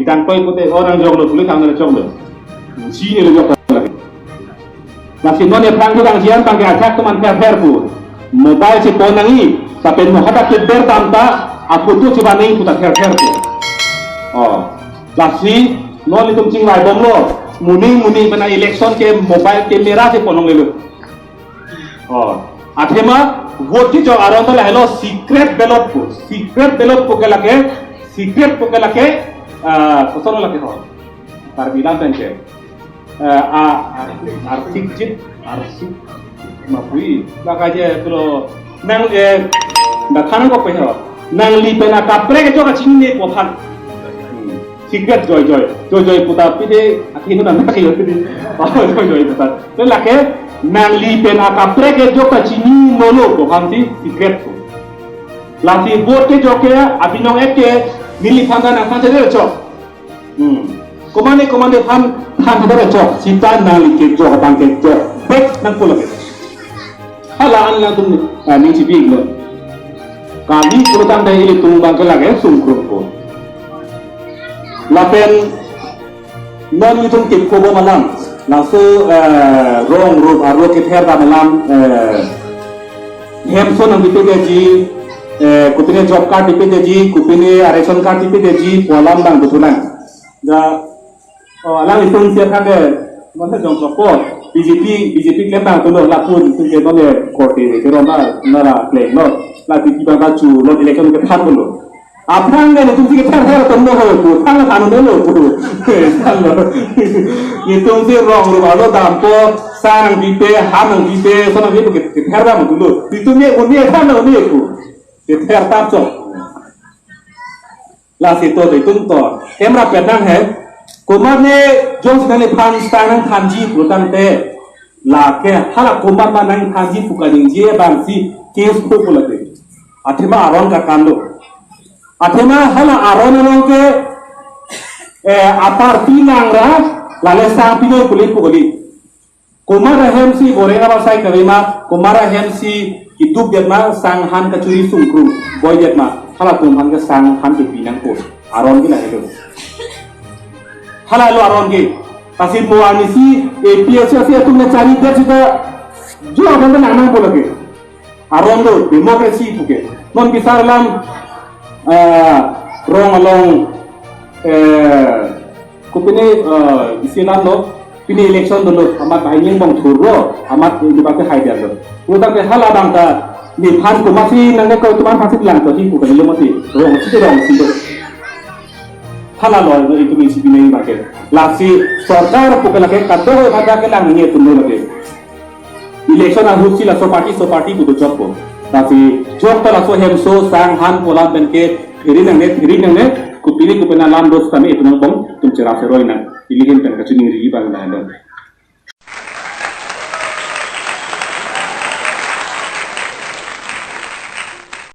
tang toy putih orang jong lo tulis tang jong lo sini lo jong lagi masih non ya perang juga sian tang attack teman fair pun mobile si ponangi sampai mau hadak ber tamta aku tuh coba nih putar fair pun oh masih non itu cing lai bom lo muni mana election ke mobile kamera si ponong lo oh akhirnya vote जो आरोप तो लहलो secret ballot को के लगे कसों लगे हो तार बिना पेंचे आर्थिक मापुई लगा तो नंग दाखान को पे हो नंग लिपेना कापरे के जो का चिन्ह पोथान secret joy पुता पिदे अखिनो ना नहीं होती joy पुता तो लगे nang lipen akapre ke jo kachini molo ko hamti secret ko lati vote ke jo ke abinong eke mili phanga na phanga de cho komane phan de cho sita nang like jo bang ke jo bek nang ko lage hala an la tum ni chi big lo kali ko tang dai ile tum bang ke lage sum ko lapen non ni tum ke ko bo malam langsung rong rup arlo kita dalam hemson ang dipilih gaji kupine job card dipilih gaji kupine ration card dipilih gaji polam bang betulan da alang itu siapkan deh mana jong support BJP kelihatan tu loh lapun tu dia tu dia korte kerana nara play no lagi tiba baju lo election ke depan dulu apa yang itu sih kita harus tunggu dulu tanggal anu dulu itu sih rong lo dampo sang bipe hamang bipe sana bipe kita harus dulu itu ni unik kan unik aku kita harus tahu lah situ itu tuh emra pedang है कुमार ने जो सेने पाकिस्तान खांजी पुरतन ते लाके हाला कुमार मा नंग खांजी फुकादिंग जे बांसी केस को बोलते अथेमा आरोन का कांडो अथेमा हाला आरोन नंग के aparti nangra lale sampino kulit pukuli Kumar रहम सी बोरेगा बासाई करेमा कुमार रहम सी हितुब जमा सांगहान कचुरी सुंक्रू बोय जमा हाला कुमार के सांगहान के बिनंग को आरोन की लागे तो hala lo aron ke tasir muani si APS si तुमने cari dia juga jo apa nama bola ke aron lo demokrasi puke non bisa dalam rong along kupine isilan lo pini election dulu amat hanya bang thuro amat dipakai hide lo udah ke hala bangta ni phan ko masih nang ko tuman pasti lang to ti puke lo mati rong si hala lo itu misi bina market lasi सरकार को लगे कदो भागा के लांग नहीं तुम लगे इलेक्शन आ हुसी ला सो पार्टी को तो जब को ताकि जब तक सो हम सो सांग हान पोला बन के फिरी नंगे कुपिनी को पना लाम दोस्त कमे इतना बम तुम चरा से रोइना इलिहिन तन का चुनी री बांग ना